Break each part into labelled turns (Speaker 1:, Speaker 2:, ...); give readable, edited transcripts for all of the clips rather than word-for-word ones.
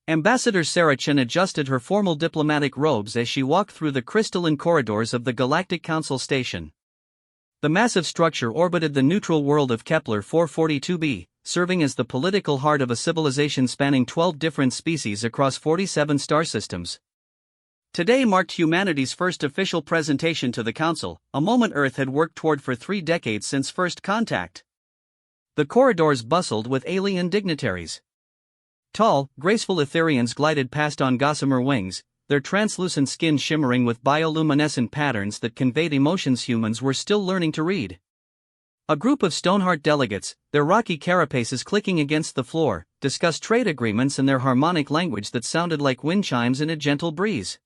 Speaker 1: Ambassador Sarah Chen adjusted her formal diplomatic robes as she walked through the crystalline corridors of the Galactic Council station. The massive structure orbited the neutral world of Kepler 442b, serving as the political heart of a civilization spanning 12 different species across 47 star systems. Today marked humanity's first official presentation to the Council, a moment Earth had worked toward for 3 decades since first contact. The corridors bustled with alien dignitaries. Tall, graceful Etherians glided past on gossamer wings, their translucent skin shimmering with bioluminescent patterns that conveyed emotions humans were still learning to read. A group of Stoneheart delegates, their rocky carapaces clicking against the floor, discussed trade agreements in their harmonic language that sounded like wind chimes in a gentle breeze.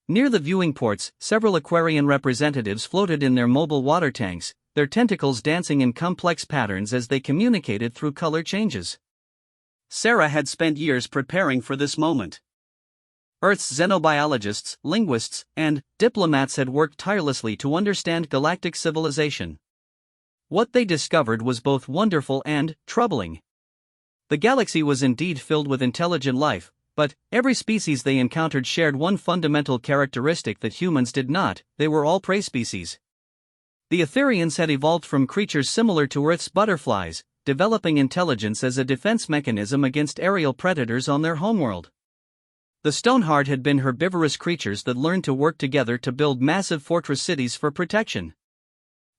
Speaker 1: Near the viewing ports, several Aquarian representatives floated in their mobile water tanks, their tentacles dancing in complex patterns as they communicated through color changes. Sarah had spent years preparing for this moment. Earth's xenobiologists, linguists, and diplomats had worked tirelessly to understand galactic civilization. What they discovered was both wonderful and troubling. The galaxy was indeed filled with intelligent life, but every species they encountered shared one fundamental characteristic that humans did not: they were all prey species. The Etherians had evolved from creatures similar to Earth's butterflies, developing intelligence as a defense mechanism against aerial predators on their homeworld. The Stoneheart had been herbivorous creatures that learned to work together to build massive fortress cities for protection.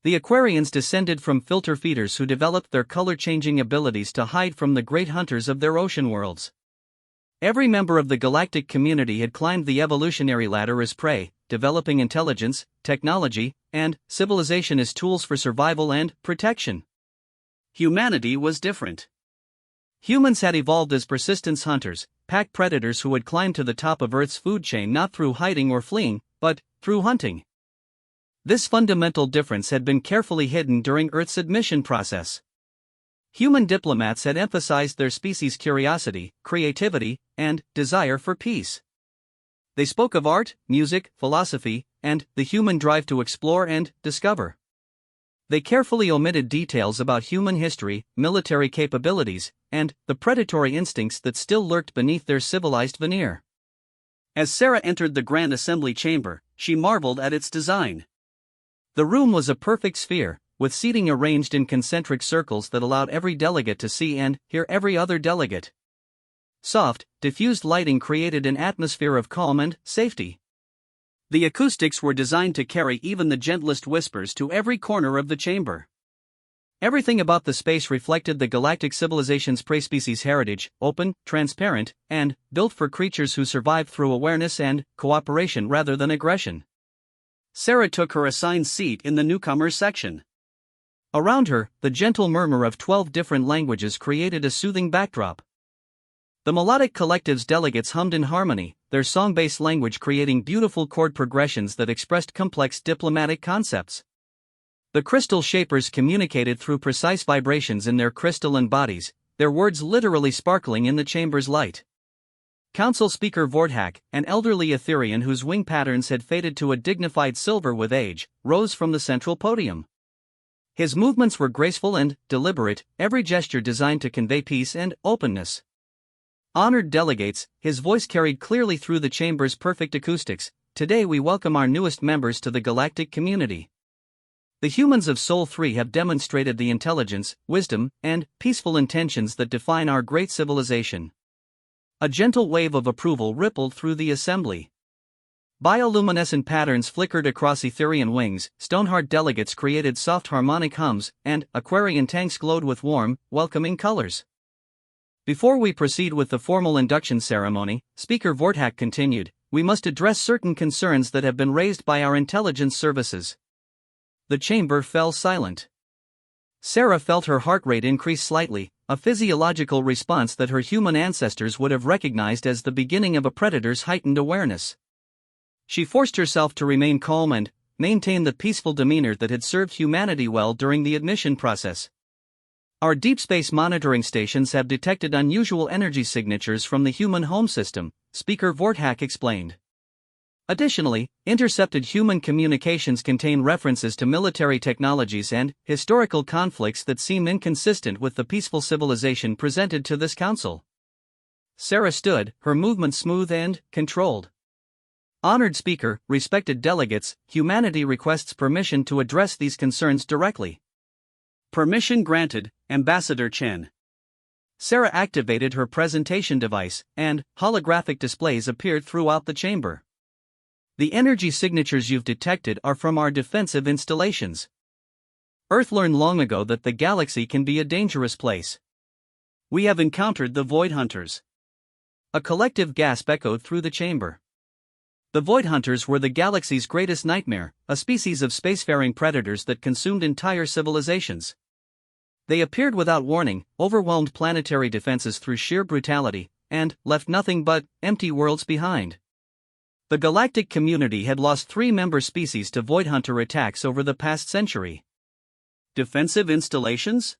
Speaker 1: The Aquarians descended from filter feeders who developed their color-changing abilities to hide from the great hunters of their ocean worlds. Every member of the galactic community had climbed the evolutionary ladder as prey, developing intelligence, technology, and civilization as tools for survival and protection. Humanity was different. Humans had evolved as persistence hunters, pack predators who had climbed to the top of Earth's food chain not through hiding or fleeing, but through hunting. This fundamental difference had been carefully hidden during Earth's admission process. Human diplomats had emphasized their species' curiosity, creativity, and desire for peace. They spoke of art, music, philosophy, and the human drive to explore and discover. They carefully omitted details about human history, military capabilities, and the predatory instincts that still lurked beneath their civilized veneer. As Sarah entered the Grand Assembly chamber, she marveled at its design. The room was a perfect sphere, with seating arranged in concentric circles that allowed every delegate to see and hear every other delegate. Soft, diffused lighting created an atmosphere of calm and safety. The acoustics were designed to carry even the gentlest whispers to every corner of the chamber. Everything about the space reflected the galactic civilization's prey-species heritage: open, transparent, and built for creatures who survive through awareness and cooperation rather than aggression. Sarah took her assigned seat in the newcomers section. Around her, the gentle murmur of 12 different languages created a soothing backdrop. The melodic collective's delegates hummed in harmony, their song-based language creating beautiful chord progressions that expressed complex diplomatic concepts. The crystal shapers communicated through precise vibrations in their crystalline bodies, their words literally sparkling in the chamber's light. Council Speaker Vorthak, an elderly Etherian whose wing patterns had faded to a dignified silver with age, rose from the central podium. His movements were graceful and deliberate, every gesture designed to convey peace and openness. Honored delegates, his voice carried clearly through the chamber's perfect acoustics. Today we welcome our newest members to the galactic community. The humans of Sol 3 have demonstrated the intelligence, wisdom, and peaceful intentions that define our great civilization. A gentle wave of approval rippled through the assembly. Bioluminescent patterns flickered across Etherian wings, Stoneheart delegates created soft harmonic hums, and Aquarian tanks glowed with warm, welcoming colors. Before we proceed with the formal induction ceremony, Speaker Vorthak continued, we must address certain concerns that have been raised by our intelligence services. The chamber fell silent. Sarah felt her heart rate increase slightly, a physiological response that her human ancestors would have recognized as the beginning of a predator's heightened awareness. She forced herself to remain calm and maintain the peaceful demeanor that had served humanity well during the admission process. Our deep space monitoring stations have detected unusual energy signatures from the human home system, Speaker Vorthak explained. Additionally, intercepted human communications contain references to military technologies and historical conflicts that seem inconsistent with the peaceful civilization presented to this council. Sarah stood, her movement smooth and controlled. Honored speaker, respected delegates, humanity requests permission to address these concerns directly. Permission granted, Ambassador Chen. Sarah activated her presentation device, and holographic displays appeared throughout the chamber. The energy signatures you've detected are from our defensive installations. Earth learned long ago that the galaxy can be a dangerous place. We have encountered the Void Hunters. A collective gasp echoed through the chamber. The Void Hunters were the galaxy's greatest nightmare, a species of spacefaring predators that consumed entire civilizations. They appeared without warning, overwhelmed planetary defenses through sheer brutality, and left nothing but empty worlds behind. The galactic community had lost 3 member species to Void Hunter attacks over the past century. Defensive installations?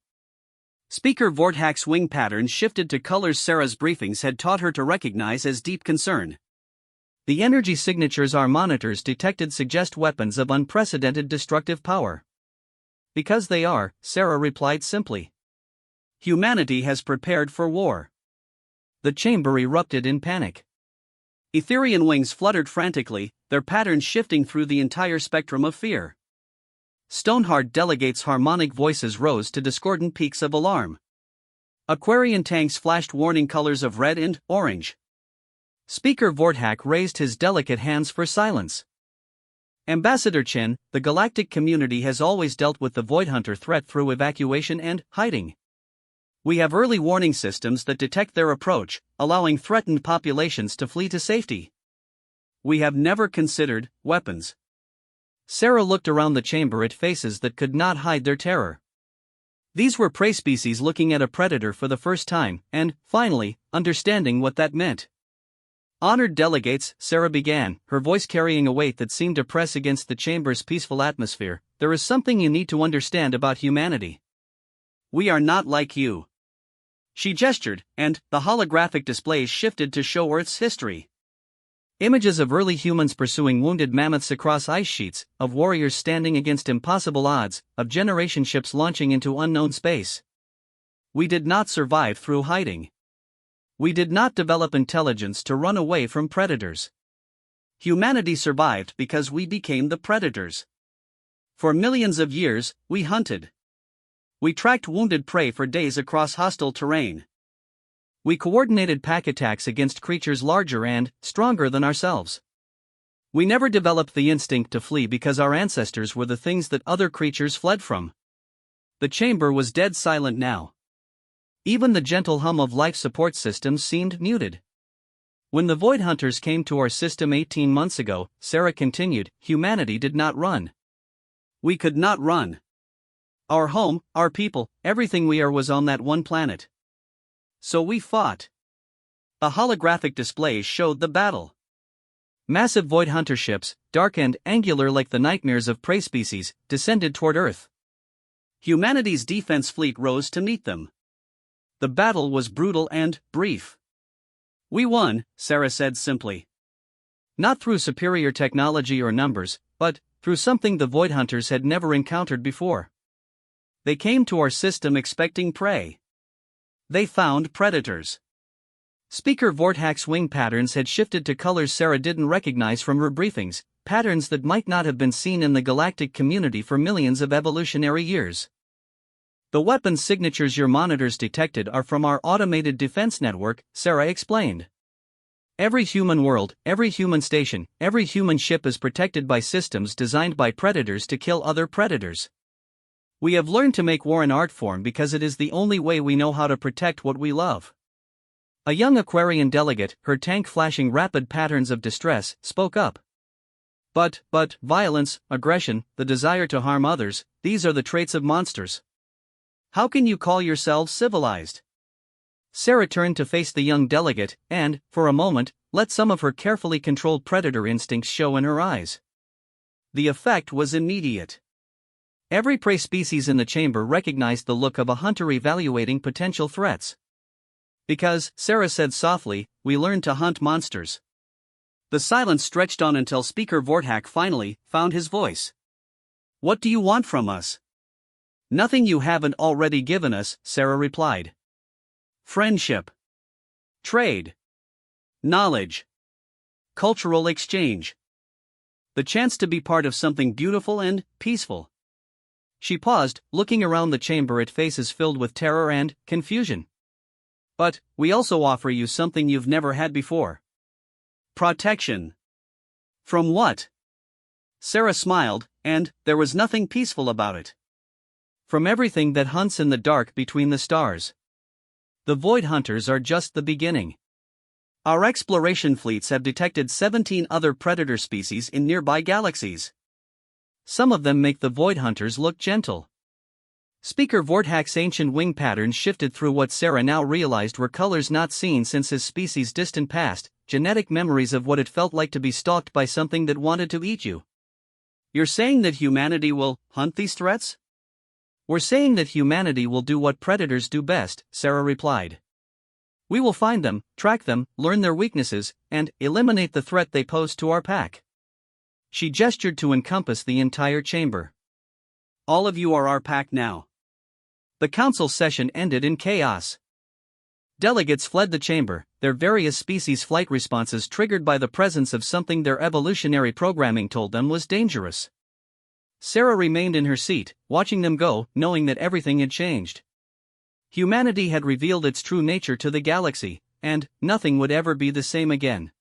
Speaker 1: Speaker Vorthack's wing patterns shifted to colors Sarah's briefings had taught her to recognize as deep concern. The energy signatures our monitors detected suggest weapons of unprecedented destructive power. Because they are, Sarah replied simply. Humanity has prepared for war. The chamber erupted in panic. Etherian wings fluttered frantically, their patterns shifting through the entire spectrum of fear. Stoneheart delegates' harmonic voices rose to discordant peaks of alarm. Aquarian tanks flashed warning colors of red and orange. Speaker Vorthack raised his delicate hands for silence. Ambassador Chen, the galactic community has always dealt with the Void Hunter threat through evacuation and hiding. We have early warning systems that detect their approach, allowing threatened populations to flee to safety. We have never considered weapons. Sarah looked around the chamber at faces that could not hide their terror. These were prey species looking at a predator for the first time, and, finally, understanding what that meant. Honored delegates, Sarah began, her voice carrying a weight that seemed to press against the chamber's peaceful atmosphere. There is something you need to understand about humanity. We are not like you. She gestured, and the holographic displays shifted to show Earth's history. Images of early humans pursuing wounded mammoths across ice sheets, of warriors standing against impossible odds, of generation ships launching into unknown space. We did not survive through hiding. We did not develop intelligence to run away from predators. Humanity survived because we became the predators. For millions of years, we hunted. We tracked wounded prey for days across hostile terrain. We coordinated pack attacks against creatures larger and stronger than ourselves. We never developed the instinct to flee because our ancestors were the things that other creatures fled from. The chamber was dead silent now. Even the gentle hum of life support systems seemed muted. When the Void Hunters came to our system 18 months ago, Sarah continued, humanity did not run. We could not run. Our home, our people, everything we are was on that one planet. So we fought. A holographic display showed the battle. Massive Void Hunter ships, dark and angular like the nightmares of prey species, descended toward Earth. Humanity's defense fleet rose to meet them. The battle was brutal and brief. We won, Sarah said simply. Not through superior technology or numbers, but through something the Void Hunters had never encountered before. They came to our system expecting prey. They found predators. Speaker Vorthack's wing patterns had shifted to colors Sarah didn't recognize from her briefings, patterns that might not have been seen in the galactic community for millions of evolutionary years. The weapons signatures your monitors detected are from our automated defense network, Sarah explained. Every human world, every human station, every human ship is protected by systems designed by predators to kill other predators. We have learned to make war an art form because it is the only way we know how to protect what we love. A young Aquarian delegate, her tank flashing rapid patterns of distress, spoke up. But violence, aggression, the desire to harm others, these are the traits of monsters. How can you call yourselves civilized? Sarah turned to face the young delegate, and, for a moment, let some of her carefully controlled predator instincts show in her eyes. The effect was immediate. Every prey species in the chamber recognized the look of a hunter evaluating potential threats. Because, Sarah said softly, we learned to hunt monsters. The silence stretched on until Speaker Vorthack finally found his voice. What do you want from us? Nothing you haven't already given us, Sarah replied. Friendship. Trade. Knowledge. Cultural exchange. The chance to be part of something beautiful and peaceful. She paused, looking around the chamber at faces filled with terror and confusion. But we also offer you something you've never had before. Protection. From what? Sarah smiled, and there was nothing peaceful about it. From everything that hunts in the dark between the stars. The Void Hunters are just the beginning. Our exploration fleets have detected 17 other predator species in nearby galaxies. Some of them make the Void Hunters look gentle. Speaker Vorthack's ancient wing patterns shifted through what Sarah now realized were colors not seen since his species' distant past, genetic memories of what it felt like to be stalked by something that wanted to eat you. You're saying that humanity will hunt these threats? We're saying that humanity will do what predators do best, Sarah replied. We will find them, track them, learn their weaknesses, and eliminate the threat they pose to our pack. She gestured to encompass the entire chamber. All of you are our pack now. The council session ended in chaos. Delegates fled the chamber, their various species' flight responses triggered by the presence of something their evolutionary programming told them was dangerous. Sarah remained in her seat, watching them go, knowing that everything had changed. Humanity had revealed its true nature to the galaxy, and nothing would ever be the same again.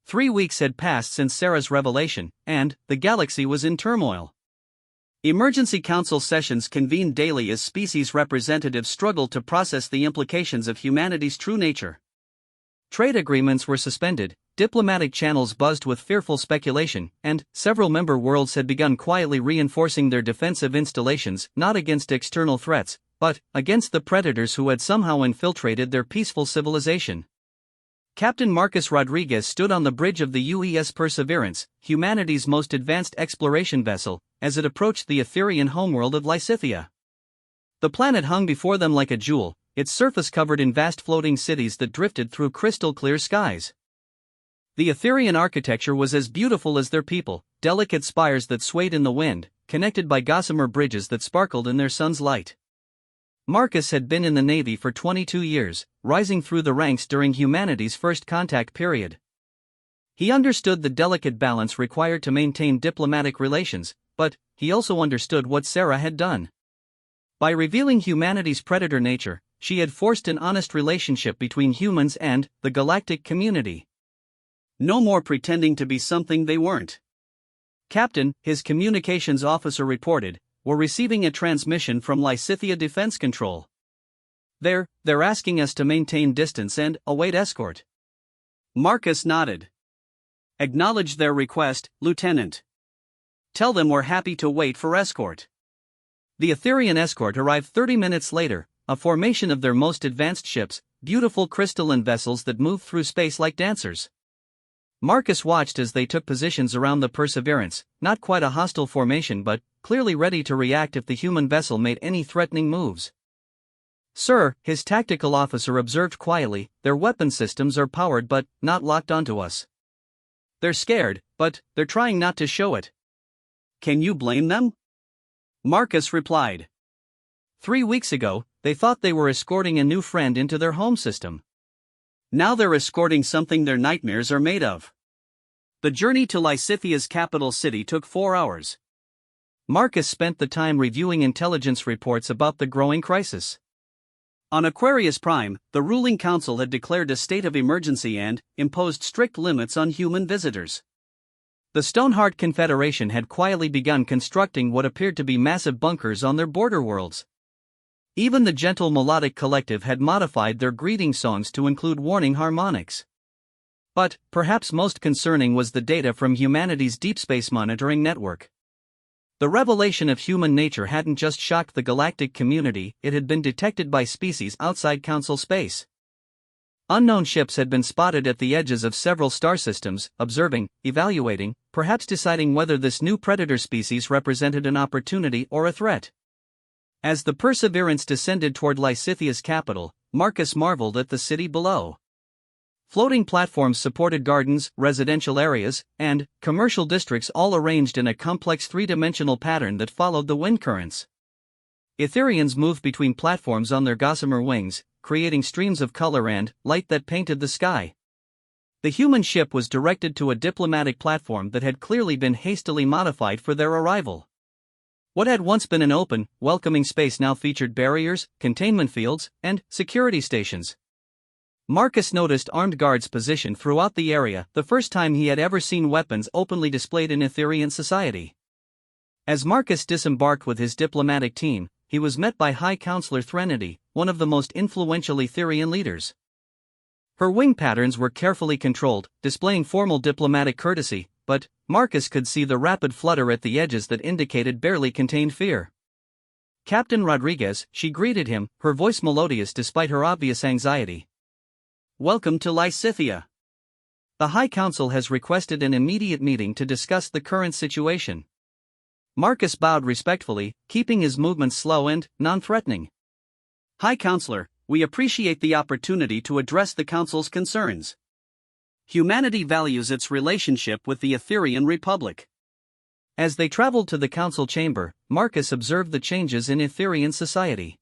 Speaker 1: 3 weeks had passed since Sarah's revelation, and the galaxy was in turmoil. Emergency council sessions convened daily as species representatives struggled to process the implications of humanity's true nature. Trade agreements were suspended, diplomatic channels buzzed with fearful speculation, and several member worlds had begun quietly reinforcing their defensive installations not against external threats, but against the predators who had somehow infiltrated their peaceful civilization. Captain Marcus Rodriguez stood on the bridge of the UES Perseverance, humanity's most advanced exploration vessel, as it approached the Etherian homeworld of Lysithia. The planet hung before them like a jewel, its surface covered in vast floating cities that drifted through crystal-clear skies. The Etherian architecture was as beautiful as their people, delicate spires that swayed in the wind, connected by gossamer bridges that sparkled in their sun's light. Marcus had been in the Navy for 22 years, rising through the ranks during humanity's first contact period. He understood the delicate balance required to maintain diplomatic relations, but he also understood what Sarah had done. By revealing humanity's predator nature, she had forced an honest relationship between humans and the galactic community. No more pretending to be something they weren't. Captain, his communications officer reported, we're receiving a transmission from Lysithia Defense Control. They're asking us to maintain distance and await escort. Marcus nodded. Acknowledge their request, Lieutenant. Tell them we're happy to wait for escort. The Etherian escort arrived 30 minutes later, a formation of their most advanced ships, beautiful crystalline vessels that moved through space like dancers. Marcus watched as they took positions around the Perseverance, not quite a hostile formation but clearly ready to react if the human vessel made any threatening moves. Sir, his tactical officer observed quietly, their weapon systems are powered but not locked onto us. They're scared, but they're trying not to show it. Can you blame them? Marcus replied. 3 weeks ago, they thought they were escorting a new friend into their home system. Now they're escorting something their nightmares are made of. The journey to Lysithia's capital city took 4 hours. Marcus spent the time reviewing intelligence reports about the growing crisis. On Aquarius Prime, the ruling council had declared a state of emergency and imposed strict limits on human visitors. The Stoneheart Confederation had quietly begun constructing what appeared to be massive bunkers on their border worlds. Even the Gentle Melodic Collective had modified their greeting songs to include warning harmonics. But, perhaps most concerning was the data from humanity's deep space monitoring network. The revelation of human nature hadn't just shocked the galactic community, it had been detected by species outside Council space. Unknown ships had been spotted at the edges of several star systems, observing, evaluating, perhaps deciding whether this new predator species represented an opportunity or a threat. As the Perseverance descended toward Lysithia's capital, Marcus marveled at the city below. Floating platforms supported gardens, residential areas, and commercial districts all arranged in a complex three-dimensional pattern that followed the wind currents. Etherians moved between platforms on their gossamer wings, creating streams of color and light that painted the sky. The human ship was directed to a diplomatic platform that had clearly been hastily modified for their arrival. What had once been an open, welcoming space now featured barriers, containment fields, and security stations. Marcus noticed armed guards positioned throughout the area, the first time he had ever seen weapons openly displayed in Etherian society. As Marcus disembarked with his diplomatic team, he was met by High Counselor Threnody, one of the most influential Etherian leaders. Her wing patterns were carefully controlled, displaying formal diplomatic courtesy, but Marcus could see the rapid flutter at the edges that indicated barely contained fear. "Captain Rodriguez," she greeted him, her voice melodious despite her obvious anxiety. "Welcome to Lysithia. The High Council has requested an immediate meeting to discuss the current situation." Marcus bowed respectfully, keeping his movements slow and non-threatening. "High Counselor, we appreciate the opportunity to address the Council's concerns. Humanity values its relationship with the Etherian Republic." As they traveled to the Council chamber, Marcus observed the changes in Etherian society.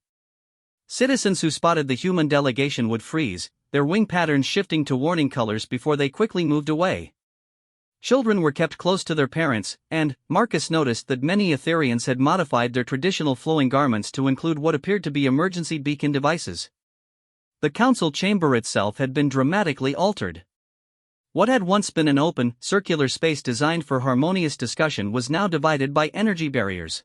Speaker 1: Citizens who spotted the human delegation would freeze, their wing patterns shifting to warning colors before they quickly moved away. Children were kept close to their parents, and Marcus noticed that many Etherians had modified their traditional flowing garments to include what appeared to be emergency beacon devices. The council chamber itself had been dramatically altered. What had once been an open, circular space designed for harmonious discussion was now divided by energy barriers.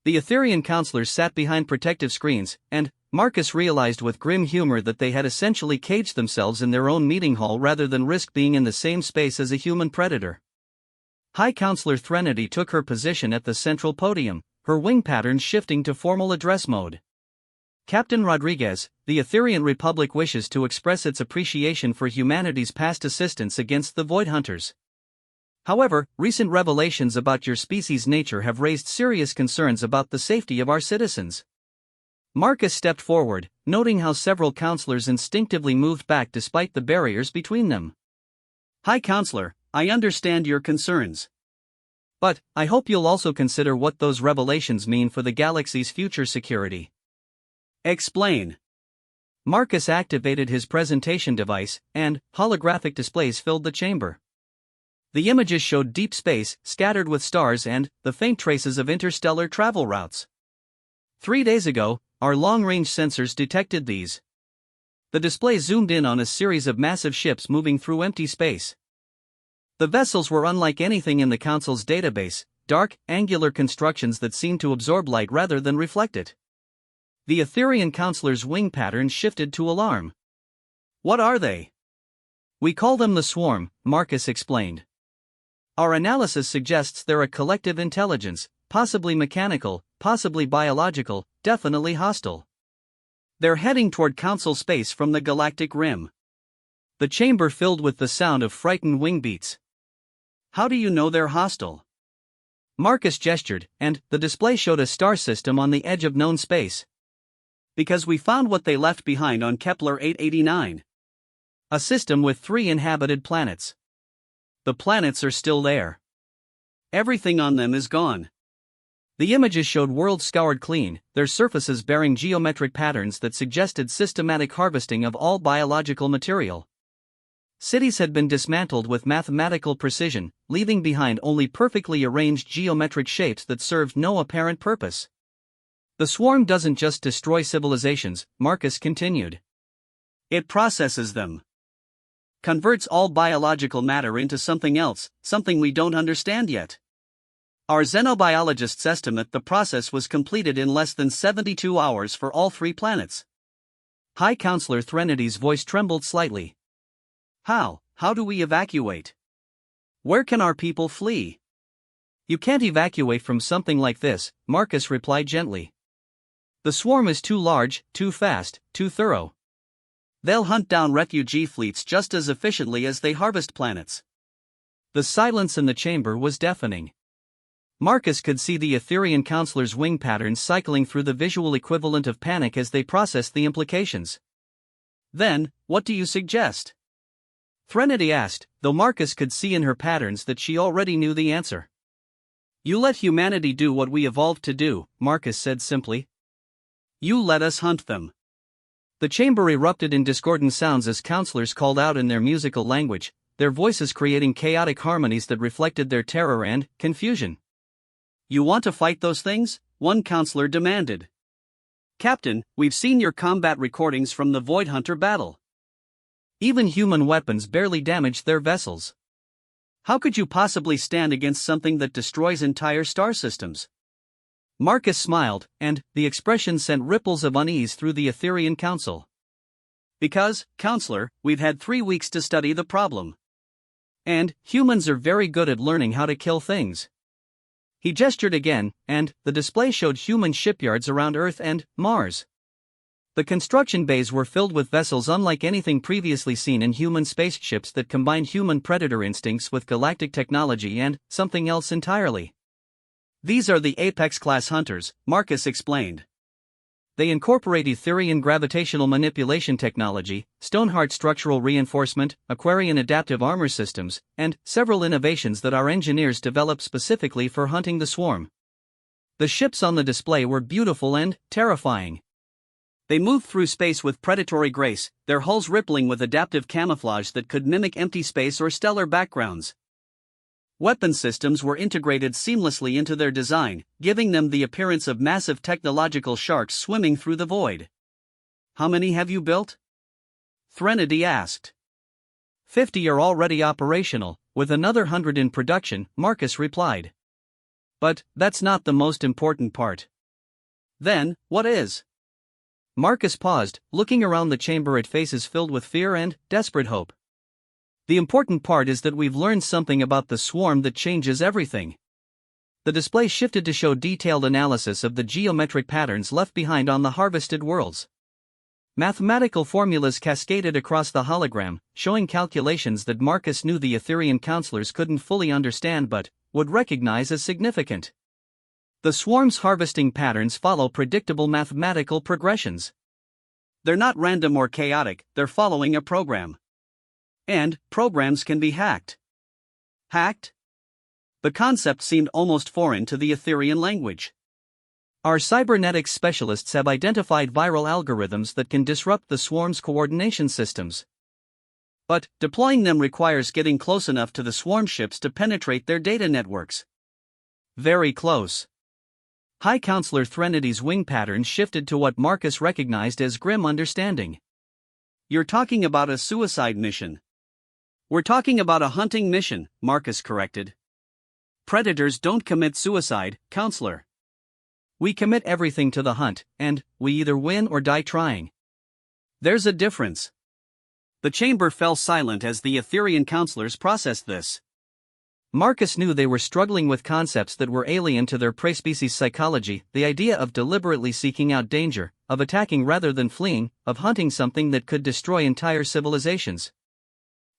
Speaker 1: The Etherian counselors sat behind protective screens, and Marcus realized with grim humor that they had essentially caged themselves in their own meeting hall rather than risk being in the same space as a human predator. High Counselor Threnody took her position at the central podium, her wing patterns shifting to formal address mode. "Captain Rodriguez, the Etherian Republic wishes to express its appreciation for humanity's past assistance against the Void Hunters. However, recent revelations about your species' nature have raised serious concerns about the safety of our citizens." Marcus stepped forward, noting how several counselors instinctively moved back despite the barriers between them. "High Counselor, I understand your concerns. But I hope you'll also consider what those revelations mean for the galaxy's future security." "Explain." Marcus activated his presentation device, and holographic displays filled the chamber. The images showed deep space, scattered with stars and the faint traces of interstellar travel routes. 3 days ago, our long-range sensors detected these. The display zoomed in on a series of massive ships moving through empty space. The vessels were unlike anything in the Council's database, dark, angular constructions that seemed to absorb light rather than reflect it. The Etherian Counselor's wing patterns shifted to alarm. "What are they?" "We call them the Swarm," Marcus explained. "Our analysis suggests they're a collective intelligence, possibly mechanical, possibly biological, definitely hostile. They're heading toward Council space from the galactic rim." The chamber filled with the sound of frightened wing beats. "How do you know they're hostile?" Marcus gestured, and the display showed a star system on the edge of known space. "Because we found what they left behind on Kepler 889. A system with 3 inhabited planets. The planets are still there. Everything on them is gone." The images showed worlds scoured clean, their surfaces bearing geometric patterns that suggested systematic harvesting of all biological material. Cities had been dismantled with mathematical precision, leaving behind only perfectly arranged geometric shapes that served no apparent purpose. "The swarm doesn't just destroy civilizations," Marcus continued. "It processes them. Converts all biological matter into something else, something we don't understand yet. Our xenobiologists estimate the process was completed in less than 72 hours for all 3 planets." High Counselor Threnodi's voice trembled slightly. How do we evacuate? Where can our people flee?" "You can't evacuate from something like this," Marcus replied gently. "The swarm is too large, too fast, too thorough. They'll hunt down refugee fleets just as efficiently as they harvest planets." The silence in the chamber was deafening. Marcus could see the Etherian counselor's wing patterns cycling through the visual equivalent of panic as they processed the implications. "Then, what do you suggest?" Threnody asked, though Marcus could see in her patterns that she already knew the answer. You let humanity do what we evolved to do, Marcus said simply. You let us hunt them. The chamber erupted in discordant sounds as counselors called out in their musical language, their voices creating chaotic harmonies that reflected their terror and confusion. You want to fight those things? One counselor demanded. Captain, we've seen your combat recordings from the Void Hunter battle. Even human weapons barely damaged their vessels. How could you possibly stand against something that destroys entire star systems? Marcus smiled, and the expression sent ripples of unease through the Etherian Council. Because, Counselor, we've had 3 weeks to study the problem. And humans are very good at learning how to kill things. He gestured again, and the display showed human shipyards around Earth and Mars. The construction bays were filled with vessels unlike anything previously seen in human spaceships that combined human predator instincts with galactic technology and something else entirely. These are the Apex-class hunters, Marcus explained. They incorporate Etherian gravitational manipulation technology, Stoneheart structural reinforcement, Aquarian adaptive armor systems, and several innovations that our engineers developed specifically for hunting the swarm. The ships on the display were beautiful and terrifying. They moved through space with predatory grace, their hulls rippling with adaptive camouflage that could mimic empty space or stellar backgrounds. Weapon systems were integrated seamlessly into their design, giving them the appearance of massive technological sharks swimming through the void. How many have you built? Threnody asked. 50 are already operational, with another 100 in production, Marcus replied. But that's not the most important part. Then, what is? Marcus paused, looking around the chamber at faces filled with fear and desperate hope. The important part is that we've learned something about the swarm that changes everything. The display shifted to show detailed analysis of the geometric patterns left behind on the harvested worlds. Mathematical formulas cascaded across the hologram, showing calculations that Marcus knew the Etherian counselors couldn't fully understand but would recognize as significant. The swarm's harvesting patterns follow predictable mathematical progressions. They're not random or chaotic, they're following a program. And programs can be hacked. Hacked? The concept seemed almost foreign to the Etherian language. Our cybernetics specialists have identified viral algorithms that can disrupt the swarm's coordination systems. But deploying them requires getting close enough to the swarm ships to penetrate their data networks. Very close. High Counselor Threnodi's wing patterns shifted to what Marcus recognized as grim understanding. You're talking about a suicide mission. We're talking about a hunting mission, Marcus corrected. Predators don't commit suicide, Counselor. We commit everything to the hunt, and we either win or die trying. There's a difference. The chamber fell silent as the Etherian counselors processed this. Marcus knew they were struggling with concepts that were alien to their prey species psychology, the idea of deliberately seeking out danger, of attacking rather than fleeing, of hunting something that could destroy entire civilizations.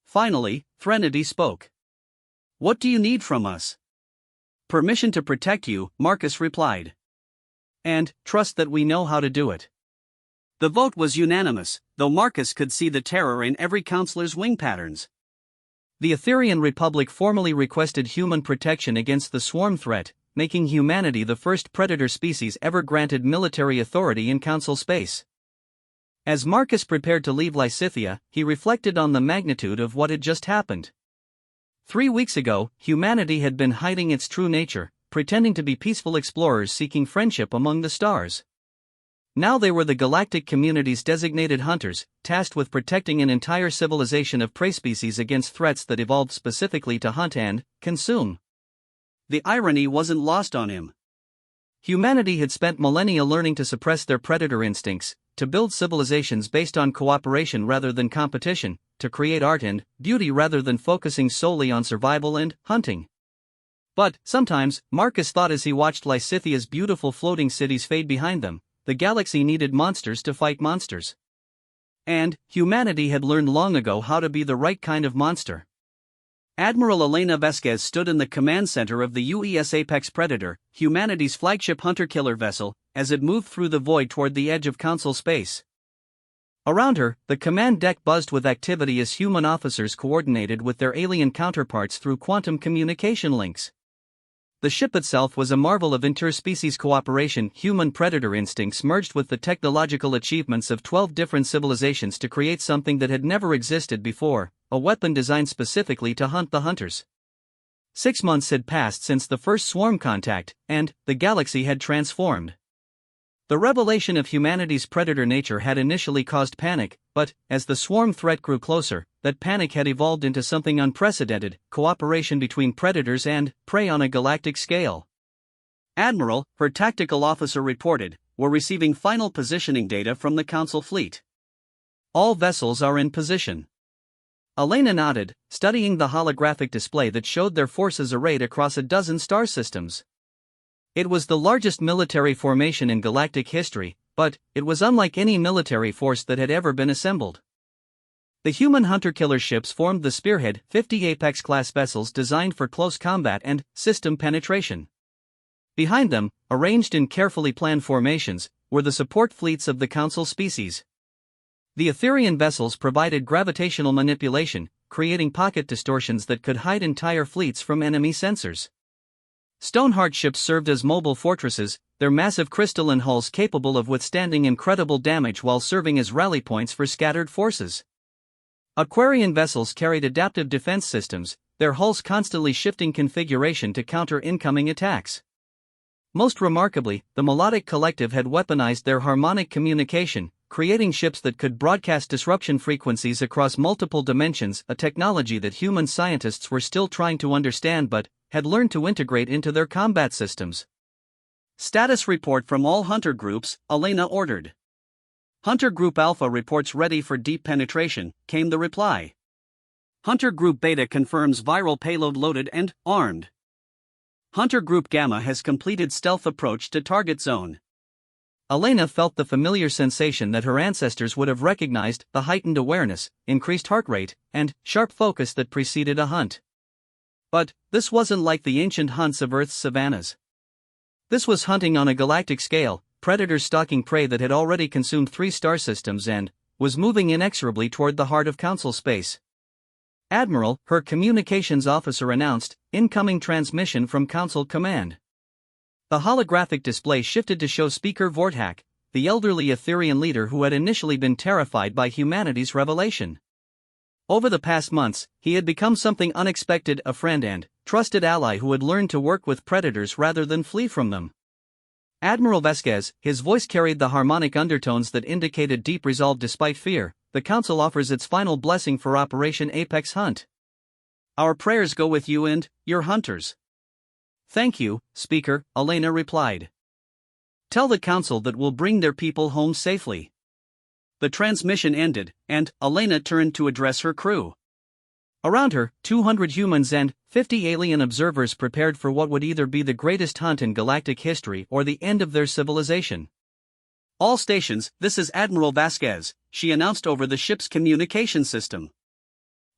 Speaker 1: Finally, Threnody spoke. What do you need from us? Permission to protect you, Marcus replied. And trust that we know how to do it. The vote was unanimous, though Marcus could see the terror in every counselor's wing patterns. The Etherian Republic formally requested human protection against the swarm threat, making humanity the first predator species ever granted military authority in Council space. As Marcus prepared to leave Lysithea, he reflected on the magnitude of what had just happened. 3 weeks ago, humanity had been hiding its true nature, pretending to be peaceful explorers seeking friendship among the stars. Now they were the galactic community's designated hunters, tasked with protecting an entire civilization of prey species against threats that evolved specifically to hunt and consume. The irony wasn't lost on him. Humanity had spent millennia learning to suppress their predator instincts, to build civilizations based on cooperation rather than competition, to create art and beauty rather than focusing solely on survival and hunting. But, sometimes, Marcus thought as he watched Lysithea's beautiful floating cities fade behind them, the galaxy needed monsters to fight monsters. And humanity had learned long ago how to be the right kind of monster. Admiral Elena Vesquez stood in the command center of the UES Apex Predator, humanity's flagship hunter-killer vessel, as it moved through the void toward the edge of Council space. Around her, the command deck buzzed with activity as human officers coordinated with their alien counterparts through quantum communication links. The ship itself was a marvel of interspecies cooperation, human predator instincts merged with the technological achievements of 12 different civilizations to create something that had never existed before, a weapon designed specifically to hunt the hunters. 6 months had passed since the first swarm contact, and the galaxy had transformed. The revelation of humanity's predator nature had initially caused panic, but, as the swarm threat grew closer, that panic had evolved into something unprecedented: cooperation between predators and prey on a galactic scale. Admiral, her tactical officer reported, we're receiving final positioning data from the Council fleet. All vessels are in position. Elena nodded, studying the holographic display that showed their forces arrayed across a dozen star systems. It was the largest military formation in galactic history, but it was unlike any military force that had ever been assembled. The human hunter-killer ships formed the Spearhead, 50 Apex-class vessels designed for close combat and system penetration. Behind them, arranged in carefully planned formations, were the support fleets of the Council species. The Etherian vessels provided gravitational manipulation, creating pocket distortions that could hide entire fleets from enemy sensors. Stoneheart ships served as mobile fortresses, their massive crystalline hulls capable of withstanding incredible damage while serving as rally points for scattered forces. Aquarian vessels carried adaptive defense systems, their hulls constantly shifting configuration to counter incoming attacks. Most remarkably, the Melodic Collective had weaponized their harmonic communication, creating ships that could broadcast disruption frequencies across multiple dimensions, a technology that human scientists were still trying to understand but had learned to integrate into their combat systems. Status report from all hunter groups, Elena ordered. Hunter Group Alpha reports ready for deep penetration, came the reply. Hunter Group Beta confirms viral payload loaded and armed. Hunter Group Gamma has completed stealth approach to target zone. Elena felt the familiar sensation that her ancestors would have recognized: the heightened awareness, increased heart rate, and sharp focus that preceded a hunt. But this wasn't like the ancient hunts of Earth's savannas. This was hunting on a galactic scale, predators stalking prey that had already consumed 3 star systems and was moving inexorably toward the heart of Council space. Admiral, her communications officer announced, incoming transmission from Council Command. The holographic display shifted to show Speaker Vorthak, the elderly Etherian leader who had initially been terrified by humanity's revelation. Over the past months, he had become something unexpected: a friend and trusted ally who had learned to work with predators rather than flee from them. Admiral Vasquez, his voice carried the harmonic undertones that indicated deep resolve despite fear. The Council offers its final blessing for Operation Apex Hunt. Our prayers go with you and your hunters. Thank you, Speaker, Elena replied. Tell the Council that we'll bring their people home safely. The transmission ended, and Elena turned to address her crew. Around her, 200 humans and 50 alien observers prepared for what would either be the greatest hunt in galactic history or the end of their civilization. All stations, this is Admiral Vasquez, she announced over the ship's communication system.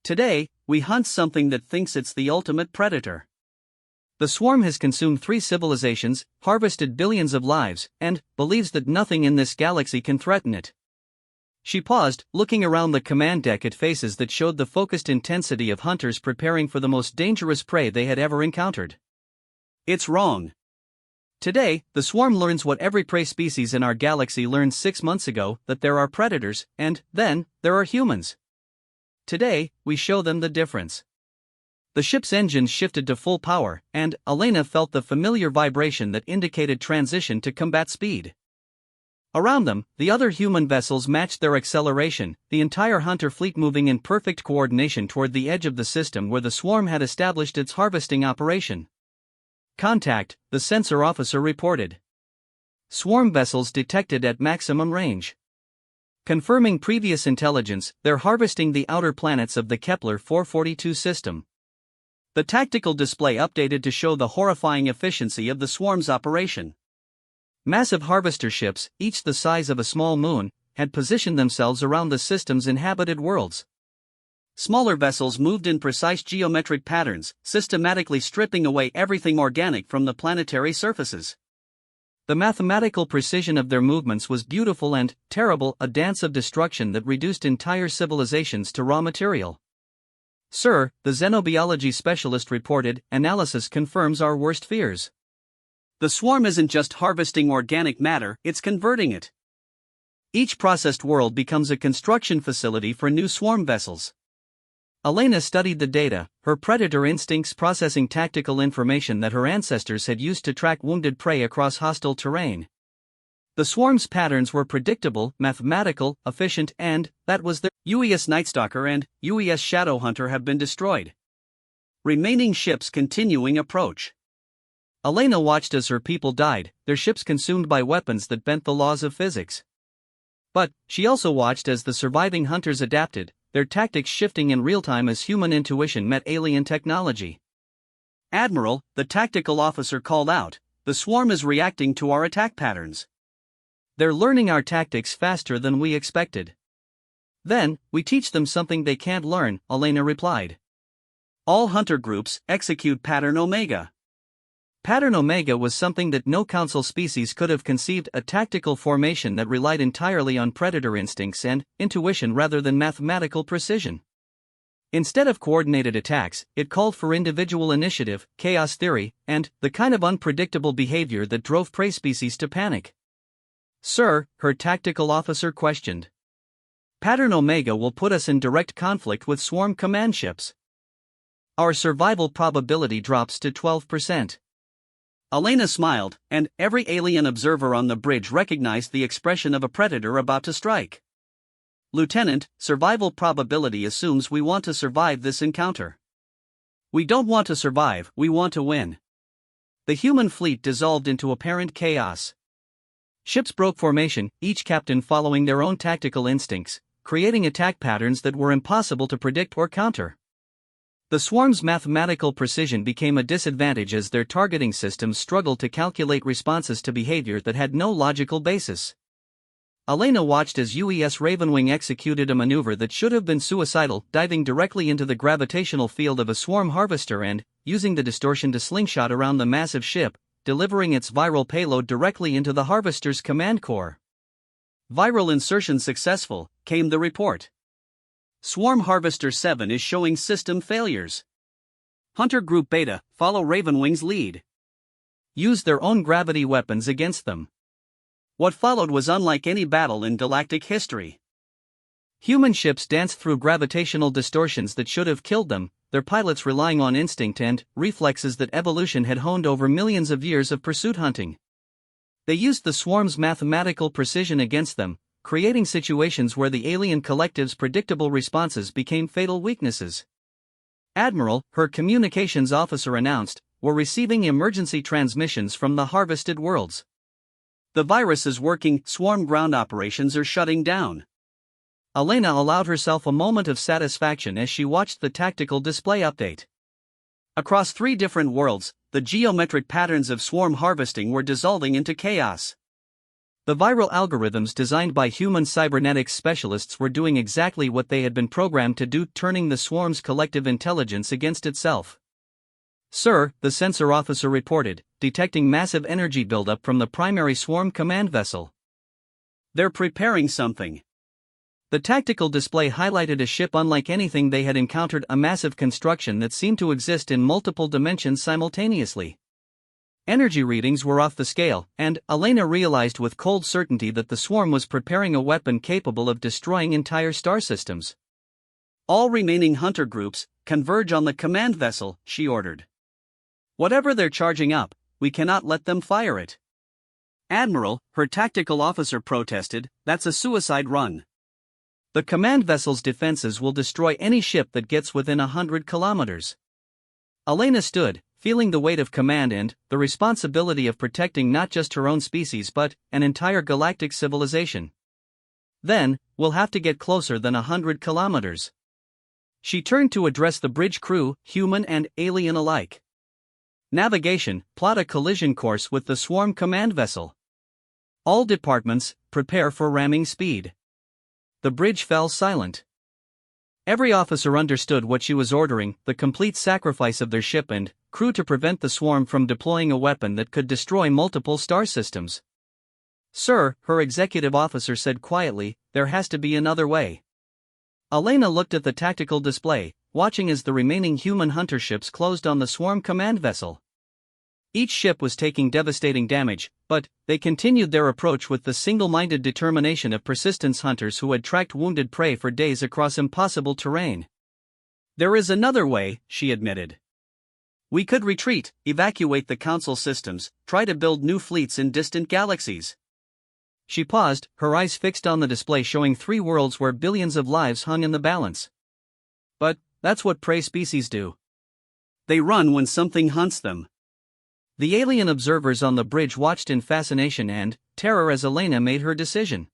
Speaker 1: Today, we hunt something that thinks it's the ultimate predator. The swarm has consumed 3 civilizations, harvested billions of lives, and believes that nothing in this galaxy can threaten it. She paused, looking around the command deck at faces that showed the focused intensity of hunters preparing for the most dangerous prey they had ever encountered. It's wrong. Today, the swarm learns what every prey species in our galaxy learned 6 months ago, that there are predators, and then, there are humans. Today, we show them the difference. The ship's engines shifted to full power, and Elena felt the familiar vibration that indicated transition to combat speed. Around them, the other human vessels matched their acceleration, the entire hunter fleet moving in perfect coordination toward the edge of the system where the swarm had established its harvesting operation. Contact, the sensor officer reported. Swarm vessels detected at maximum range. Confirming previous intelligence, they're harvesting the outer planets of the Kepler 442 system. The tactical display updated to show the horrifying efficiency of the swarm's operation. Massive harvester ships, each the size of a small moon, had positioned themselves around the system's inhabited worlds. Smaller vessels moved in precise geometric patterns, systematically stripping away everything organic from the planetary surfaces. The mathematical precision of their movements was beautiful and terrible, a dance of destruction that reduced entire civilizations to raw material. Sir, the xenobiology specialist reported, analysis confirms our worst fears. The swarm isn't just harvesting organic matter, it's converting it. Each processed world becomes a construction facility for new swarm vessels. Elena studied the data, her predator instincts processing tactical information that her ancestors had used to track wounded prey across hostile terrain. The swarm's patterns were predictable, mathematical, efficient, and, that was the UES Nightstalker and UES Shadowhunter have been destroyed. Remaining ships continuing approach. Elena watched as her people died, their ships consumed by weapons that bent the laws of physics. But, she also watched as the surviving hunters adapted, their tactics shifting in real time as human intuition met alien technology. Admiral, the tactical officer called out, the swarm is reacting to our attack patterns. They're learning our tactics faster than we expected. Then, we teach them something they can't learn, Elena replied. All hunter groups execute Pattern Omega. Pattern Omega was something that no council species could have conceived, a tactical formation that relied entirely on predator instincts and intuition rather than mathematical precision. Instead of coordinated attacks, it called for individual initiative, chaos theory, and the kind of unpredictable behavior that drove prey species to panic. Sir, her tactical officer questioned. Pattern Omega will put us in direct conflict with swarm command ships. Our survival probability drops to 12%. Elena smiled, and every alien observer on the bridge recognized the expression of a predator about to strike. Lieutenant, survival probability assumes we want to survive this encounter. We don't want to survive, we want to win. The human fleet dissolved into apparent chaos. Ships broke formation, each captain following their own tactical instincts, creating attack patterns that were impossible to predict or counter. The swarm's mathematical precision became a disadvantage as their targeting systems struggled to calculate responses to behavior that had no logical basis. Elena watched as UES Ravenwing executed a maneuver that should have been suicidal, diving directly into the gravitational field of a swarm harvester and, using the distortion to slingshot around the massive ship, delivering its viral payload directly into the harvester's command core. Viral insertion successful, came the report. Swarm Harvester 7 is showing system failures. Hunter Group Beta, follow Ravenwing's lead. Use their own gravity weapons against them. What followed was unlike any battle in galactic history. Human ships danced through gravitational distortions that should have killed them, their pilots relying on instinct and reflexes that evolution had honed over millions of years of pursuit hunting. They used the swarm's mathematical precision against them, creating situations where the alien collective's predictable responses became fatal weaknesses. Admiral, her communications officer announced, we're receiving emergency transmissions from the harvested worlds. The virus is working, swarm ground operations are shutting down. Elena allowed herself a moment of satisfaction as she watched the tactical display update. Across 3 different worlds, the geometric patterns of swarm harvesting were dissolving into chaos. The viral algorithms designed by human cybernetics specialists were doing exactly what they had been programmed to do, turning the swarm's collective intelligence against itself. Sir, the sensor officer reported, detecting massive energy buildup from the primary swarm command vessel. They're preparing something. The tactical display highlighted a ship unlike anything they had encountered, a massive construction that seemed to exist in multiple dimensions simultaneously. Energy readings were off the scale, and Elena realized with cold certainty that the swarm was preparing a weapon capable of destroying entire star systems. All remaining hunter groups, converge on the command vessel, she ordered. Whatever they're charging up, we cannot let them fire it. Admiral, her tactical officer protested, that's a suicide run. The command vessel's defenses will destroy any ship that gets within 100 kilometers. Elena stood, feeling the weight of command and the responsibility of protecting not just her own species but an entire galactic civilization. Then, we'll have to get closer than 100 kilometers. She turned to address the bridge crew, human and alien alike. Navigation, plot a collision course with the swarm command vessel. All departments, prepare for ramming speed. The bridge fell silent. Every officer understood what she was ordering, the complete sacrifice of their ship and crew to prevent the swarm from deploying a weapon that could destroy multiple star systems. Sir, her executive officer said quietly, there has to be another way. Elena looked at the tactical display, watching as the remaining human hunter ships closed on the swarm command vessel. Each ship was taking devastating damage, but they continued their approach with the single-minded determination of persistence hunters who had tracked wounded prey for days across impossible terrain. "There is another way," she admitted. "We could retreat, evacuate the Council systems, try to build new fleets in distant galaxies." She paused, her eyes fixed on the display showing 3 worlds where billions of lives hung in the balance. "But that's what prey species do. They run when something hunts them." The alien observers on the bridge watched in fascination and terror as Elena made her decision.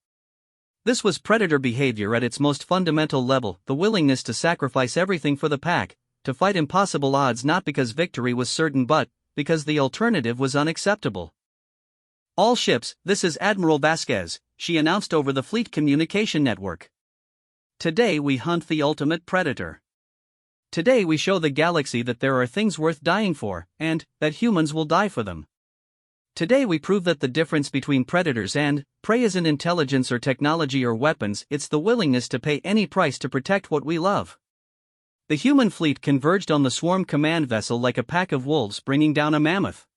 Speaker 1: This was predator behavior at its most fundamental level, the willingness to sacrifice everything for the pack, to fight impossible odds not because victory was certain but because the alternative was unacceptable. "All ships, this is Admiral Vasquez," she announced over the fleet communication network. "Today we hunt the ultimate predator. Today we show the galaxy that there are things worth dying for, and that humans will die for them. Today we prove that the difference between predators and prey isn't intelligence or technology or weapons, it's the willingness to pay any price to protect what we love." The human fleet converged on the swarm command vessel like a pack of wolves bringing down a mammoth.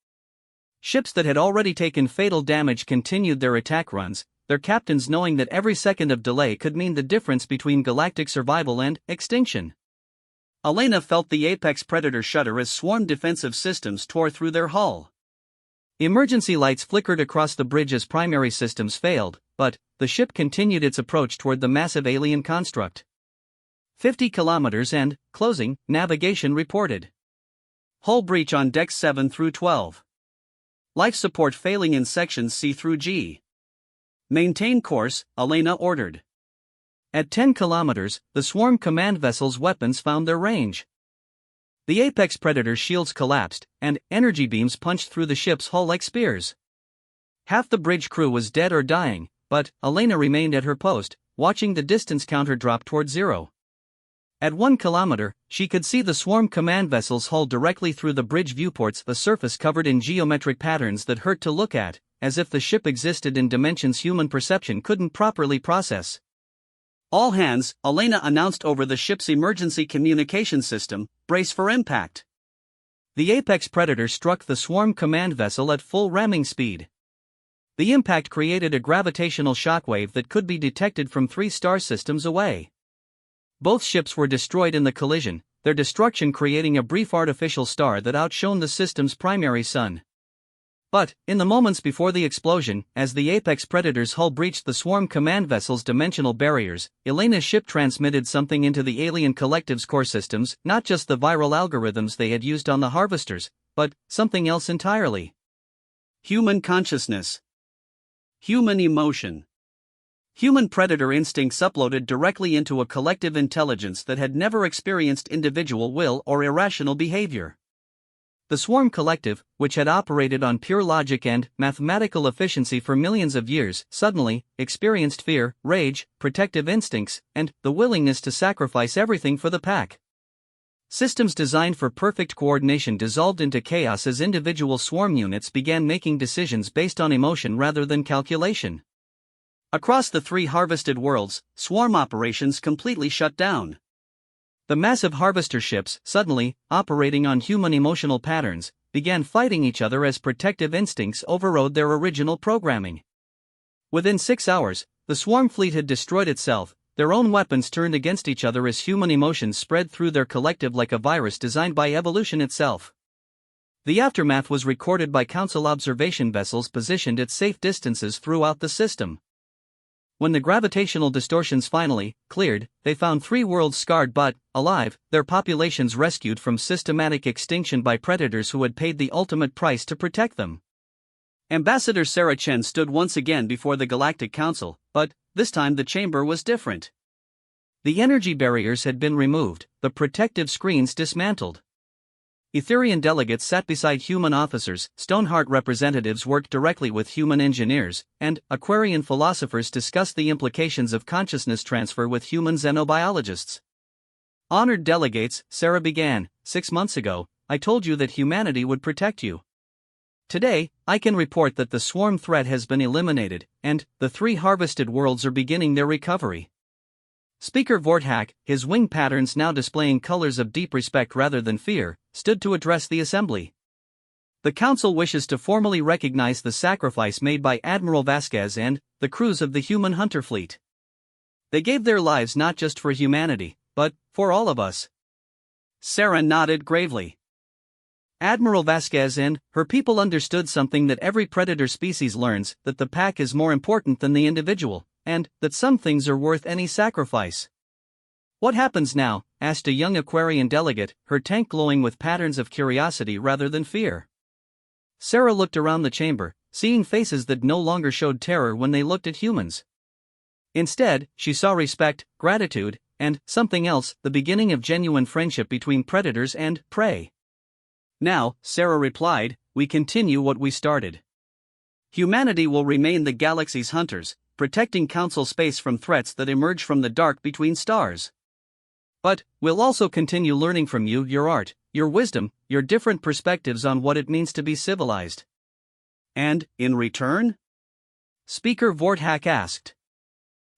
Speaker 1: Ships that had already taken fatal damage continued their attack runs, their captains knowing that every second of delay could mean the difference between galactic survival and extinction. Elena felt the apex predator shudder as swarm defensive systems tore through their hull. Emergency lights flickered across the bridge as primary systems failed, but the ship continued its approach toward the massive alien construct. 50 kilometers and closing, navigation reported. Hull breach on decks 7 through 12. Life support failing in sections C through G. "Maintain course," Elena ordered. At 10 kilometers, the swarm command vessel's weapons found their range. The apex predator's shields collapsed, and energy beams punched through the ship's hull like spears. Half the bridge crew was dead or dying, but Elena remained at her post, watching the distance counter drop toward 0. At 1 kilometer, she could see the swarm command vessel's hull directly through the bridge viewports, a surface covered in geometric patterns that hurt to look at, as if the ship existed in dimensions human perception couldn't properly process. "All hands," Elena announced over the ship's emergency communication system, "brace for impact." The apex predator struck the swarm command vessel at full ramming speed. The impact created a gravitational shockwave that could be detected from 3 star systems away. Both ships were destroyed in the collision, their destruction creating a brief artificial star that outshone the system's primary sun. But, in the moments before the explosion, as the apex predator's hull breached the swarm command vessel's dimensional barriers, Elena's ship transmitted something into the alien collective's core systems, not just the viral algorithms they had used on the harvesters, but something else entirely. Human consciousness. Human emotion. Human predator instincts uploaded directly into a collective intelligence that had never experienced individual will or irrational behavior. The Swarm Collective, which had operated on pure logic and mathematical efficiency for millions of years, suddenly experienced fear, rage, protective instincts, and the willingness to sacrifice everything for the pack. Systems designed for perfect coordination dissolved into chaos as individual swarm units began making decisions based on emotion rather than calculation. Across the 3 harvested worlds, swarm operations completely shut down. The massive harvester ships, suddenly operating on human emotional patterns, began fighting each other as protective instincts overrode their original programming. Within 6 hours, the swarm fleet had destroyed itself, their own weapons turned against each other as human emotions spread through their collective like a virus designed by evolution itself. The aftermath was recorded by Council observation vessels positioned at safe distances throughout the system. When the gravitational distortions finally cleared, they found 3 worlds scarred but alive, their populations rescued from systematic extinction by predators who had paid the ultimate price to protect them. Ambassador Sarah Chen stood once again before the Galactic Council, but this time the chamber was different. The energy barriers had been removed, the protective screens dismantled. Etherian delegates sat beside human officers, Stoneheart representatives worked directly with human engineers, and Aquarian philosophers discussed the implications of consciousness transfer with human xenobiologists. Honored delegates, Sarah began, 6 months ago, I told you that humanity would protect you. Today, I can report that the swarm threat has been eliminated, and the 3 harvested worlds are beginning their recovery. Speaker Vorthak, his wing patterns now displaying colors of deep respect rather than fear, stood to address the assembly. The council wishes to formally recognize the sacrifice made by Admiral Vasquez and the crews of the human hunter fleet. They gave their lives not just for humanity, but for all of us. Sarah nodded gravely. Admiral Vasquez and her people understood something that every predator species learns, that the pack is more important than the individual, and that some things are worth any sacrifice. "What happens now?" asked a young Aquarian delegate, her tank glowing with patterns of curiosity rather than fear. Sarah looked around the chamber, seeing faces that no longer showed terror when they looked at humans. Instead, she saw respect, gratitude, and something else, the beginning of genuine friendship between predators and prey. "Now," Sarah replied, "we continue what we started. Humanity will remain the galaxy's hunters, protecting Council space from threats that emerge from the dark between stars. But we'll also continue learning from you, your art, your wisdom, your different perspectives on what it means to be civilized." "And, in return?" Speaker Vorthak asked.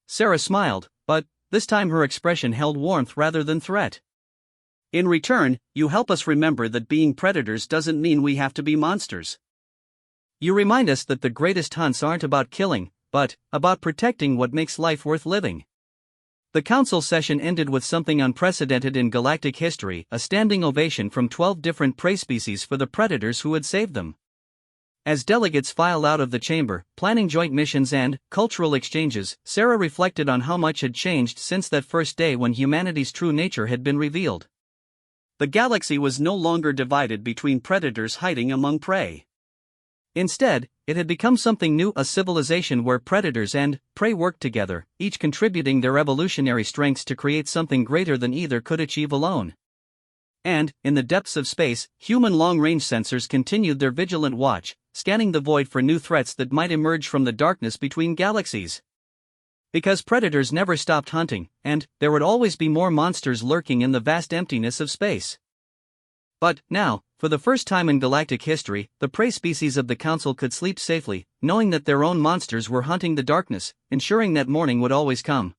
Speaker 1: Sarah smiled, but this time her expression held warmth rather than threat. "In return, you help us remember that being predators doesn't mean we have to be monsters. You remind us that the greatest hunts aren't about killing, but about protecting what makes life worth living." The council session ended with something unprecedented in galactic history, a standing ovation from 12 different prey species for the predators who had saved them. As delegates filed out of the chamber, planning joint missions and cultural exchanges, Sarah reflected on how much had changed since that first day when humanity's true nature had been revealed. The galaxy was no longer divided between predators hiding among prey. Instead, it had become something new, a civilization where predators and prey worked together, each contributing their evolutionary strengths to create something greater than either could achieve alone. And, in the depths of space, human long-range sensors continued their vigilant watch, scanning the void for new threats that might emerge from the darkness between galaxies. Because predators never stopped hunting, and there would always be more monsters lurking in the vast emptiness of space. But now, for the first time in galactic history, the prey species of the Council could sleep safely, knowing that their own monsters were hunting the darkness, ensuring that morning would always come.